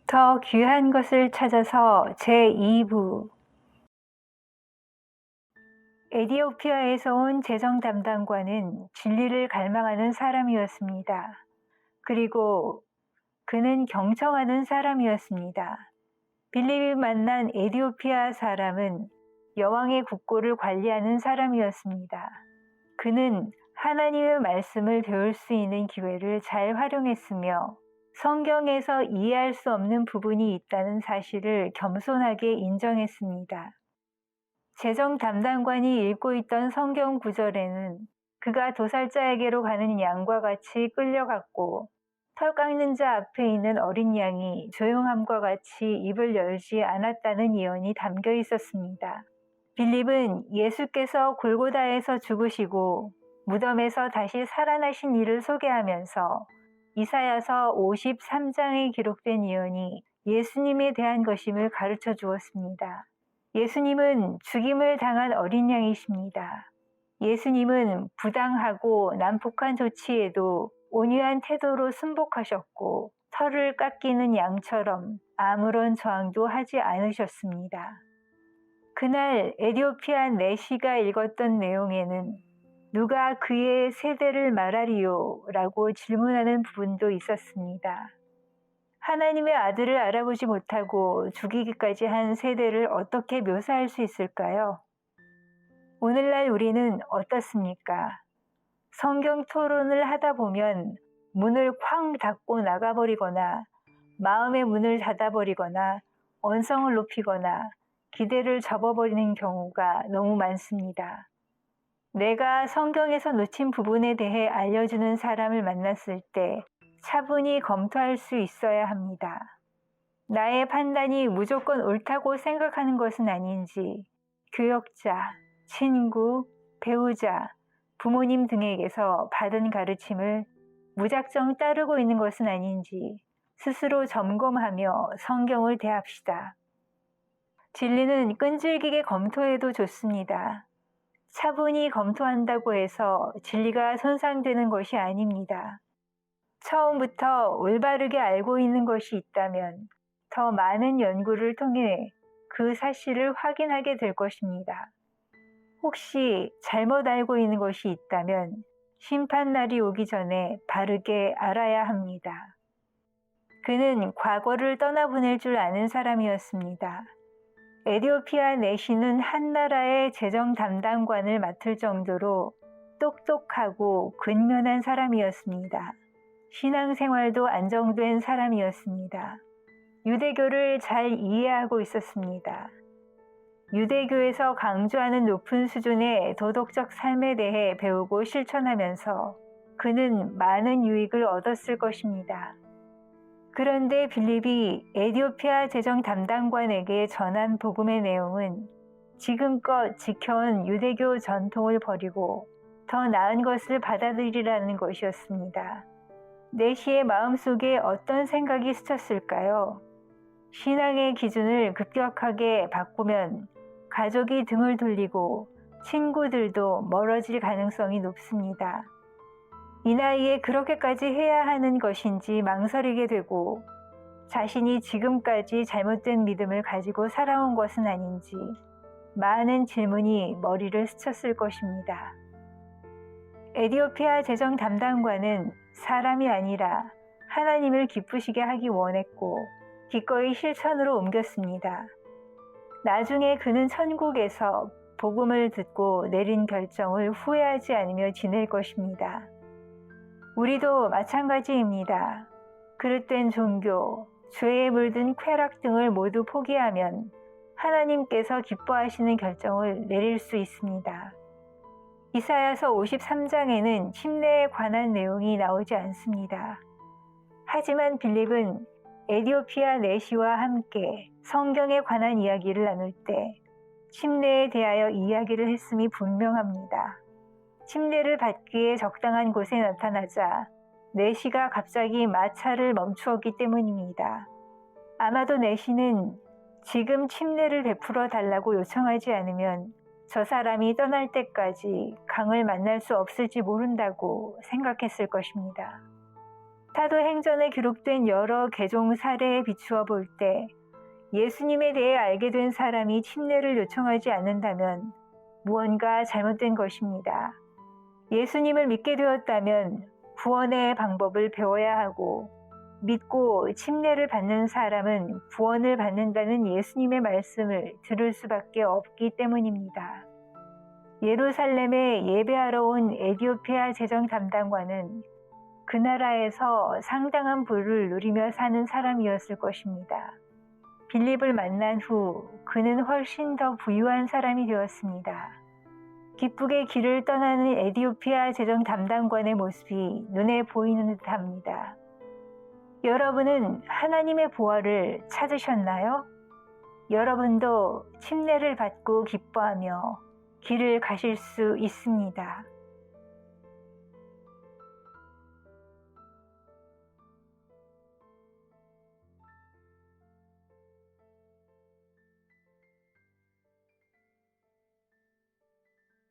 더 귀한 것을 찾아서 제2부. 에디오피아에서 온 재정 담당관은 진리를 갈망하는 사람이었습니다. 그리고 그는 경청하는 사람이었습니다. 빌립이 만난 에디오피아 사람은 여왕의 국고를 관리하는 사람이었습니다. 그는 하나님의 말씀을 배울 수 있는 기회를 잘 활용했으며 성경에서 이해할 수 없는 부분이 있다는 사실을 겸손하게 인정했습니다. 재정 담당관이 읽고 있던 성경 구절에는 그가 도살자에게로 가는 양과 같이 끌려갔고 털 깎는 자 앞에 있는 어린 양이 조용함과 같이 입을 열지 않았다는 예언이 담겨 있었습니다. 빌립은 예수께서 골고다에서 죽으시고 무덤에서 다시 살아나신 일을 소개하면서 이사야서 53장에 기록된 예언이 예수님에 대한 것임을 가르쳐 주었습니다. 예수님은 죽임을 당한 어린 양이십니다. 예수님은 부당하고 난폭한 조치에도 온유한 태도로 순복하셨고 털을 깎이는 양처럼 아무런 저항도 하지 않으셨습니다. 그날 에디오피아 내시가 읽었던 내용에는 누가 그의 세대를 말하리요? 라고 질문하는 부분도 있었습니다. 하나님의 아들을 알아보지 못하고 죽이기까지 한 세대를 어떻게 묘사할 수 있을까요? 오늘날 우리는 어떻습니까? 성경 토론을 하다 보면 문을 쾅 닫고 나가버리거나 마음의 문을 닫아버리거나 언성을 높이거나 기대를 접어버리는 경우가 너무 많습니다. 내가 성경에서 놓친 부분에 대해 알려주는 사람을 만났을 때 차분히 검토할 수 있어야 합니다. 나의 판단이 무조건 옳다고 생각하는 것은 아닌지, 교역자, 친구, 배우자, 부모님 등에게서 받은 가르침을 무작정 따르고 있는 것은 아닌지 스스로 점검하며 성경을 대합시다. 진리는 끈질기게 검토해도 좋습니다. 차분히 검토한다고 해서 진리가 손상되는 것이 아닙니다. 처음부터 올바르게 알고 있는 것이 있다면 더 많은 연구를 통해 그 사실을 확인하게 될 것입니다. 혹시 잘못 알고 있는 것이 있다면 심판날이 오기 전에 바르게 알아야 합니다. 그는 과거를 떠나보낼 줄 아는 사람이었습니다. 에디오피아 내시는 한 나라의 재정 담당관을 맡을 정도로 똑똑하고 근면한 사람이었습니다. 신앙생활도 안정된 사람이었습니다. 유대교를 잘 이해하고 있었습니다. 유대교에서 강조하는 높은 수준의 도덕적 삶에 대해 배우고 실천하면서 그는 많은 유익을 얻었을 것입니다. 그런데 빌립이 에디오피아 재정 담당관에게 전한 복음의 내용은 지금껏 지켜온 유대교 전통을 버리고 더 나은 것을 받아들이라는 것이었습니다. 내시의 마음속에 어떤 생각이 스쳤을까요? 신앙의 기준을 급격하게 바꾸면 가족이 등을 돌리고 친구들도 멀어질 가능성이 높습니다. 이 나이에 그렇게까지 해야 하는 것인지 망설이게 되고 자신이 지금까지 잘못된 믿음을 가지고 살아온 것은 아닌지 많은 질문이 머리를 스쳤을 것입니다. 에디오피아 재정 담당관은 사람이 아니라 하나님을 기쁘시게 하기 원했고 기꺼이 실천으로 옮겼습니다. 나중에 그는 천국에서 복음을 듣고 내린 결정을 후회하지 않으며 지낼 것입니다. 우리도 마찬가지입니다. 그릇된 종교, 죄에 물든 쾌락 등을 모두 포기하면 하나님께서 기뻐하시는 결정을 내릴 수 있습니다. 이사야서 53장에는 침례에 관한 내용이 나오지 않습니다. 하지만 빌립은 에디오피아 내시와 함께 성경에 관한 이야기를 나눌 때 침례에 대하여 이야기를 했음이 분명합니다. 침례를 받기에 적당한 곳에 나타나자 내시가 갑자기 마차를 멈추었기 때문입니다. 아마도 내시는 지금 침례를 베풀어 달라고 요청하지 않으면 저 사람이 떠날 때까지 강을 만날 수 없을지 모른다고 생각했을 것입니다. 사도행전에 기록된 여러 개종 사례에 비추어 볼 때 예수님에 대해 알게 된 사람이 침례를 요청하지 않는다면 무언가 잘못된 것입니다. 예수님을 믿게 되었다면 구원의 방법을 배워야 하고 믿고 침례를 받는 사람은 구원을 받는다는 예수님의 말씀을 들을 수밖에 없기 때문입니다. 예루살렘에 예배하러 온 에디오피아 재정 담당관은 그 나라에서 상당한 부를 누리며 사는 사람이었을 것입니다. 빌립을 만난 후 그는 훨씬 더 부유한 사람이 되었습니다. 기쁘게 길을 떠나는 에디오피아 재정 담당관의 모습이 눈에 보이는 듯합니다. 여러분은 하나님의 보화를 찾으셨나요? 여러분도 침례를 받고 기뻐하며 길을 가실 수 있습니다.